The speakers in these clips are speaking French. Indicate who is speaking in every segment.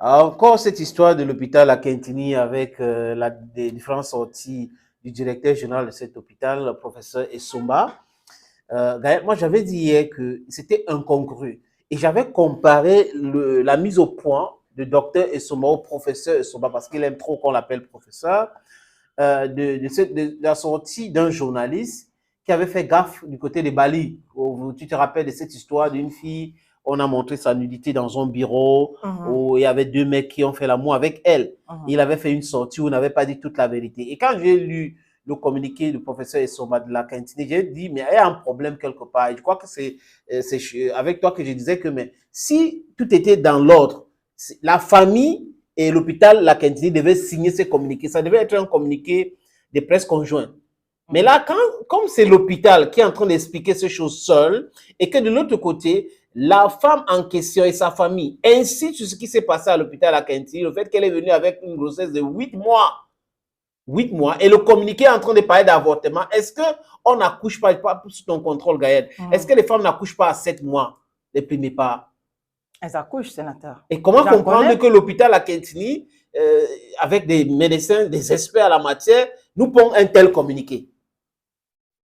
Speaker 1: Encore cette histoire de l'hôpital à Quintini avec les différentes sorties du directeur général de cet hôpital, le professeur Essomba. Gaël, moi, j'avais dit hier que c'était incongru. Et j'avais comparé la mise au point de docteur Essomba au professeur Essomba parce qu'il aime trop qu'on l'appelle professeur, de la sortie d'un journaliste qui avait fait gaffe du côté de Bali. Tu te rappelles de cette histoire d'une fille, on a montré sa nudité dans un bureau où il y avait deux mecs qui ont fait l'amour avec elle. Il avait fait une sortie où on n'avait pas dit toute la vérité. Et quand j'ai lu le communiqué du professeur Essoma de la cantine, j'ai dit, mais il y a un problème quelque part. Et je crois que c'est avec toi que je disais que mais, si tout était dans l'ordre, la famille et l'hôpital, la cantine devaient signer ces communiqués. Ça devait être un communiqué de presse conjoint. Mais là, comme c'est l'hôpital qui est en train d'expliquer ces choses seul, et que de l'autre côté, la femme en question et sa famille insistent sur ce qui s'est passé à l'hôpital à Quinty, le fait qu'elle est venue avec une grossesse de 8 mois. 8 mois. Et le communiqué est en train de parler d'avortement. Est-ce qu'on n'accouche pas sous ton contrôle, Gaël? Est-ce que les femmes n'accouchent pas à 7 mois les premiers pas?
Speaker 2: Elles accouchent, sénateur.
Speaker 1: Et comment comprendre que l'hôpital à Quintini, avec des médecins, des experts à la matière, nous pond un tel communiqué?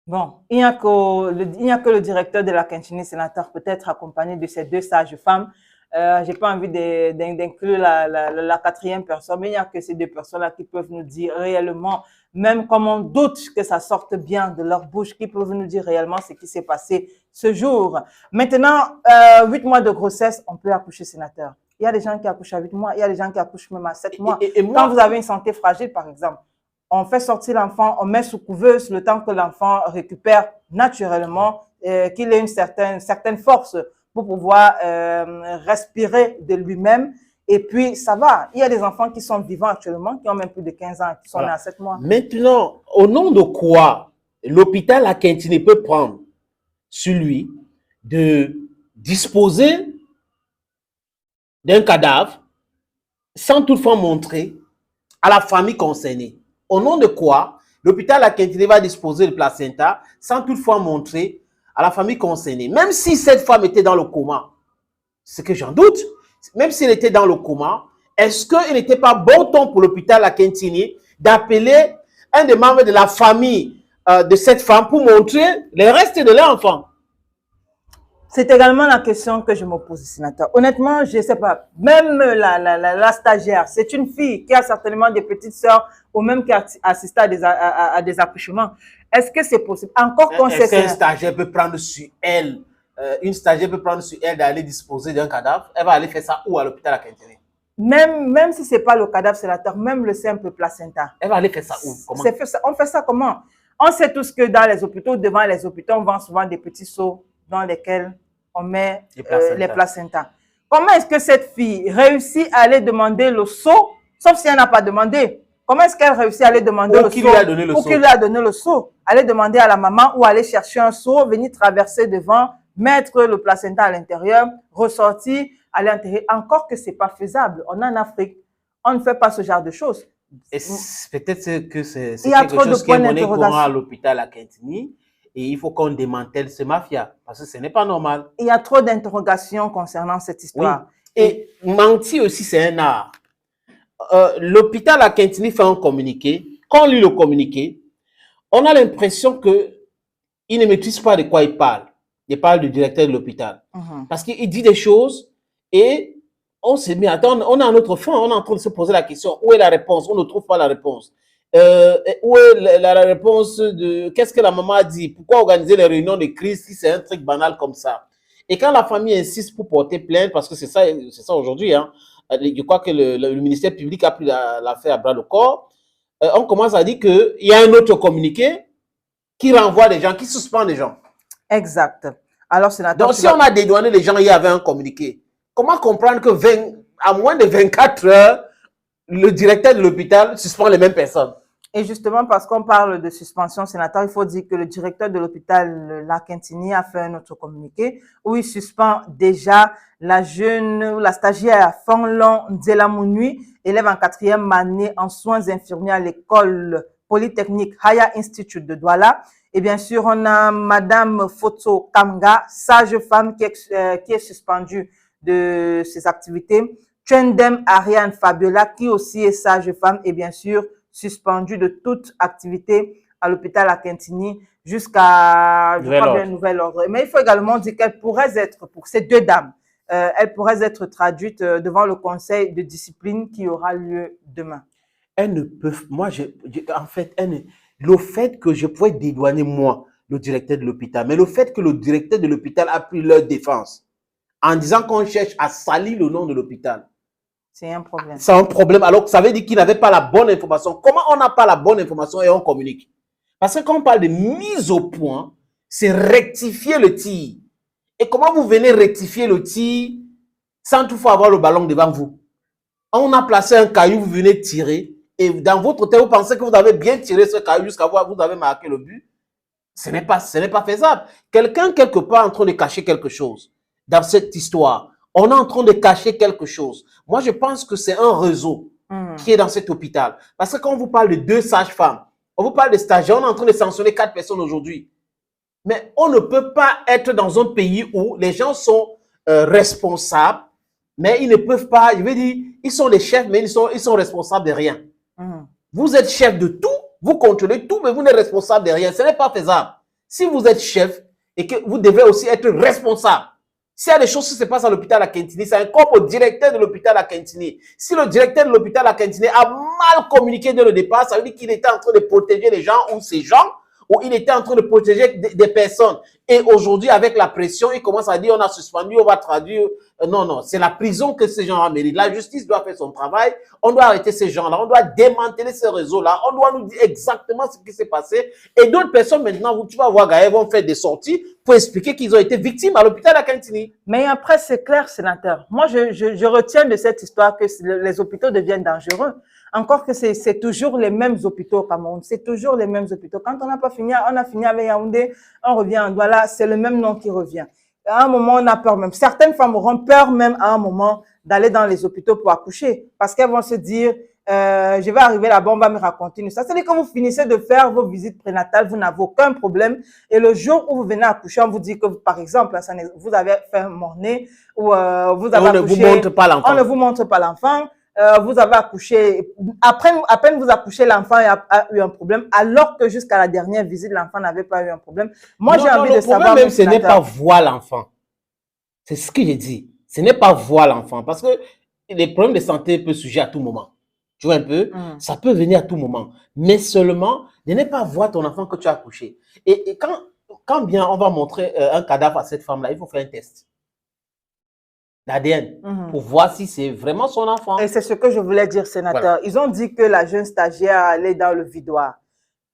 Speaker 2: Bon, il n'y a que le directeur de la Quintini, sénateur, peut-être accompagné de ces deux sages femmes. Je n'ai pas envie d'inclure la quatrième personne, mais il n'y a que ces deux personnes-là qui peuvent nous dire réellement, même comme on doute que ça sorte bien de leur bouche, qui peuvent nous dire réellement ce qui s'est passé ce jour. Maintenant, 8 mois de grossesse, on peut accoucher, sénateur. Il y a des gens qui accouchent à 8 mois, il y a des gens qui accouchent même à 7 mois. Quand vous avez une santé fragile, par exemple, on fait sortir l'enfant, on met sous couveuse le temps que l'enfant récupère naturellement, qu'il ait une certaine force pour pouvoir respirer de lui-même. Et puis, ça va. Il y a des enfants qui sont vivants actuellement, qui ont même plus de 15 ans, qui sont nés à 7 mois.
Speaker 1: Maintenant, au nom de quoi l'hôpital à Quintini peut prendre sur lui de disposer d'un cadavre sans toutefois montrer à la famille concernée? Au nom de quoi l'hôpital à Quintini va disposer de placenta sans toutefois montrer à la famille concernée? Même si cette femme était dans le coma, c'est que j'en doute, même s'il était dans le coma, est-ce qu'il n'était pas bon ton pour l'hôpital à Quintini d'appeler un des membres de la famille de cette femme pour montrer les restes de l'enfant?
Speaker 2: C'est également la question que je me pose, sénateur. Honnêtement, je ne sais pas. Même la stagiaire, c'est une fille qui a certainement des petites sœurs ou même qui a assisté à des accouchements. Est-ce que c'est possible? Encore qu'on sait
Speaker 1: qu'un stagiaire peut prendre sur elle, une stagiaire peut prendre sur elle d'aller disposer d'un cadavre? Elle va aller faire ça où à l'hôpital à Quintini?
Speaker 2: Même si ce n'est pas le cadavre, sénateur, même le simple placenta.
Speaker 1: Elle va aller faire ça où?
Speaker 2: Comment? On fait ça comment? On sait tous que dans les hôpitaux, devant les hôpitaux, on vend souvent des petits seaux dans lesquels on met les placentas. Comment est-ce que cette fille réussit à aller demander le seau, sauf si elle n'a pas demandé? Comment est-ce qu'elle réussit à aller demander le seau?
Speaker 1: Qui lui a donné le seau?
Speaker 2: Qui lui a donné le seau? Aller demander à la maman ou aller chercher un seau, venir traverser devant, mettre le placenta à l'intérieur, ressortir, aller enterrer. Encore que ce n'est pas faisable. On est en Afrique. On ne fait pas ce genre de choses.
Speaker 1: Peut-être que c'est quelque chose qui est monnaie courant à l'hôpital à Quintini. Et il faut qu'on démantèle ce mafia, parce que ce n'est pas normal.
Speaker 2: Il y a trop d'interrogations concernant cette histoire.
Speaker 1: Oui. Et mentir aussi, c'est un art. L'hôpital à Quintini fait un communiqué. Quand on lit le communiqué, on a l'impression qu'il ne maîtrise pas de quoi il parle. Il parle du directeur de l'hôpital. Parce qu'il dit des choses et on se dit, attends, on est à notre fin, on est en train de se poser la question, où est la réponse? On ne trouve pas la réponse. Où est la réponse de qu'est-ce que la maman a dit? Pourquoi organiser les réunions de crise si c'est un truc banal comme ça? Et quand la famille insiste pour porter plainte, parce que c'est ça aujourd'hui, hein, je crois que le ministère public a pris l'affaire à bras le corps, on commence à dire qu'il y a un autre communiqué qui renvoie les gens, qui suspend les gens.
Speaker 2: Exact. Alors, sénateur,
Speaker 1: donc, si on a dédouané les gens, il y avait un communiqué. Comment comprendre que à moins de 24 heures, le directeur de l'hôpital suspend les mêmes personnes?
Speaker 2: Et justement, parce qu'on parle de suspension, sénateur, il faut dire que le directeur de l'hôpital La Quintini a fait un autre communiqué où il suspend déjà la stagiaire Fanlon Nzelamounui, élève en 4e année en soins infirmiers à l'école polytechnique Haya Institute de Douala. Et bien sûr, on a Madame Foto Kamga, sage-femme qui est suspendue de ses activités Twendem Ariane Fabiola, qui aussi est sage-femme et bien sûr suspendue de toute activité à l'hôpital à Quintini jusqu'à, je crois bien, nouvel ordre. Mais il faut également dire qu'elles pourraient être, pour ces deux dames, elles pourraient être traduites devant le conseil de discipline qui aura lieu demain.
Speaker 1: Elles ne peuvent, moi, en fait, le fait que je pouvais dédouaner, moi, le directeur de l'hôpital, mais le fait que le directeur de l'hôpital a pris leur défense en disant qu'on cherche à salir le nom de l'hôpital.
Speaker 2: C'est un problème.
Speaker 1: C'est un problème, alors que ça veut dire qu'il n'avait pas la bonne information. Comment on n'a pas la bonne information et on communique? Parce que quand on parle de mise au point, c'est rectifier le tir. Et comment vous venez rectifier le tir sans toutefois avoir le ballon devant vous? On a placé un caillou, vous venez tirer, et dans votre tête, vous pensez que vous avez bien tiré ce caillou jusqu'à voir vous avez marqué le but. Ce n'est pas faisable. Quelqu'un, quelque part, est en train de cacher quelque chose dans cette histoire. On est en train de cacher quelque chose. Moi, je pense que c'est un réseau qui est dans cet hôpital. Parce que quand on vous parle de 2 sages-femmes, on vous parle de stagiaires, on est en train de sanctionner 4 personnes aujourd'hui. Mais on ne peut pas être dans un pays où les gens sont responsables, mais ils ne peuvent pas, je veux dire, ils sont les chefs, mais ils sont responsables de rien. Vous êtes chef de tout, vous contrôlez tout, mais vous n'êtes responsable de rien. Ce n'est pas faisable. Si vous êtes chef et que vous devez aussi être responsable, s'il y a des choses qui se passent à l'hôpital à Quintini, c'est encore au directeur de l'hôpital à Quintini. Si le directeur de l'hôpital à Quintini a mal communiqué dès le départ, ça veut dire qu'il était en train de protéger les gens ou ces gens, ou il était en train de protéger des personnes. Et aujourd'hui, avec la pression, il commence à dire on a suspendu, on va traduire. Non, non, c'est la prison que ces gens-là méritent. La justice doit faire son travail. On doit arrêter ces gens-là. On doit démanteler ce réseau-là. On doit nous dire exactement ce qui s'est passé. Et d'autres personnes, maintenant, tu vas voir, Gaël, vont faire des sorties pour expliquer qu'ils ont été victimes à l'hôpital à Quintini.
Speaker 2: Mais après, c'est clair, sénateur. Moi, je retiens de cette histoire que les hôpitaux deviennent dangereux. Encore que c'est toujours les mêmes hôpitaux au Cameroun. C'est toujours les mêmes hôpitaux. Quand on n'a pas fini, on a fini avec Yaoundé, on revient en Douala, c'est le même nom qui revient. À un moment, on a peur même. Certaines femmes auront peur même à un moment d'aller dans les hôpitaux pour accoucher. Parce qu'elles vont se dire, je vais arriver là-bas, on va me raconter ça. C'est-à-dire que quand vous finissez de faire vos visites prénatales, vous n'avez aucun problème. Et le jour où vous venez accoucher, on vous dit que, par exemple, vous avez fait un mort-né ou vous avez accouché. On ne vous montre pas l'enfant. On ne vous montre pas l'enfant. Vous avez accouché, à peine vous accouchez, l'enfant a eu un problème, alors que jusqu'à la dernière visite, l'enfant n'avait pas eu un problème. Moi, j'ai envie de savoir.
Speaker 1: Même, ce n'est pas voir l'enfant. C'est ce que j'ai dit. Ce n'est pas voir l'enfant. Parce que les problèmes de santé peuvent surgir à tout moment. Tu vois un peu? Ça peut venir à tout moment. Mais seulement, de ne pas voir ton enfant que tu as accouché. Et quand bien on va montrer un cadavre à cette femme-là, il faut faire un test d'ADN pour voir si c'est vraiment son enfant.
Speaker 2: Et c'est ce que je voulais dire, sénateur. Voilà. Ils ont dit que la jeune stagiaire allait dans le vidoir.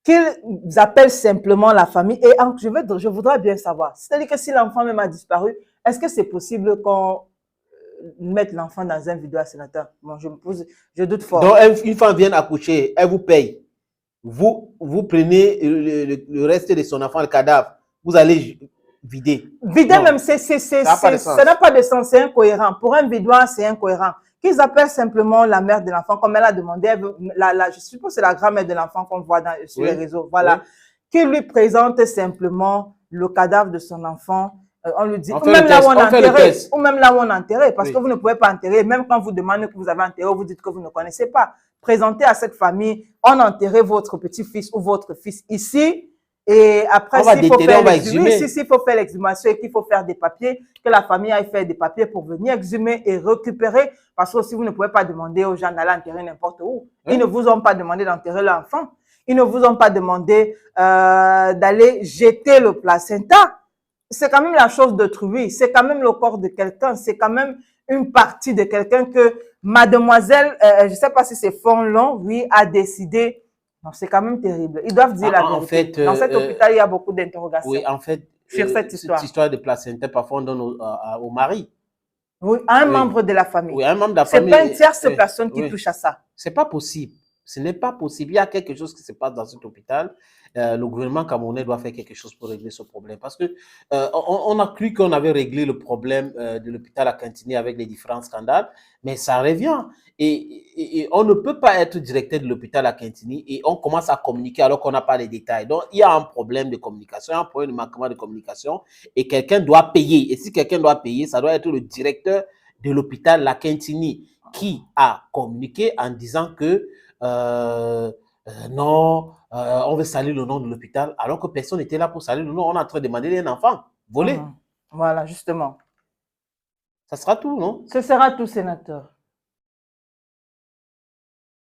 Speaker 2: Qu'ils appellent simplement la famille. Et je voudrais bien savoir. C'est-à-dire que si l'enfant même a disparu, est-ce que c'est possible qu'on mette l'enfant dans un vidoir, sénateur? Bon, je doute fort.
Speaker 1: Donc, une femme vient accoucher, elle vous paye. Vous prenez le reste de son enfant, le cadavre. Vous allez vider.
Speaker 2: Vider même, ça n'a pas de sens, c'est incohérent. Pour un vidoir, c'est incohérent. Qu'ils appellent simplement la mère de l'enfant, comme elle a demandé, je suppose que c'est la grand-mère de l'enfant qu'on voit sur les réseaux, voilà. Oui. Qu'il lui présente simplement le cadavre de son enfant, on lui dit, ou même là où on enterre, parce que vous ne pouvez pas enterrer, même quand vous demandez que vous avez enterré, vous dites que vous ne connaissez pas. Présentez à cette famille, on enterre votre petit-fils ou votre fils ici. Et après, s'il faut faire l'exhumation et qu'il faut faire des papiers, que la famille aille faire des papiers pour venir exhumer et récupérer. Parce que si vous ne pouvez pas demander aux gens d'aller enterrer n'importe où. Ils ne vous ont pas demandé d'enterrer l'enfant. Ils ne vous ont pas demandé d'aller jeter le placenta. C'est quand même la chose d'autrui. C'est quand même le corps de quelqu'un. C'est quand même une partie de quelqu'un que mademoiselle, je ne sais pas si c'est Fonlon, oui, a décidé. Non, c'est quand même terrible. Ils doivent dire la vérité. En fait, dans cet hôpital, il y a beaucoup d'interrogations.
Speaker 1: Oui, en fait,
Speaker 2: sur cette
Speaker 1: histoire de placenta, parfois on donne au mari.
Speaker 2: Oui, à un membre de la famille.
Speaker 1: Oui, un membre de la famille.
Speaker 2: C'est pas une tierce personne qui touche à ça.
Speaker 1: C'est pas possible. Ce n'est pas possible. Il y a quelque chose qui se passe dans cet hôpital. Le gouvernement camerounais doit faire quelque chose pour régler ce problème. Parce que on a cru qu'on avait réglé le problème de l'hôpital à Quintini avec les différents scandales, mais ça revient. Et on ne peut pas être directeur de l'hôpital à Quintini et on commence à communiquer alors qu'on n'a pas les détails. Donc, il y a un problème de communication, un problème de manquement de communication et quelqu'un doit payer. Et si quelqu'un doit payer, ça doit être le directeur de l'hôpital La Quintini qui a communiqué en disant que non, on veut salir le nom de l'hôpital, alors que personne n'était là pour salir le nom. On est en train de demander un enfant volé.
Speaker 2: Voilà, justement.
Speaker 1: Ça sera tout, non?
Speaker 2: Ce sera tout, sénateur.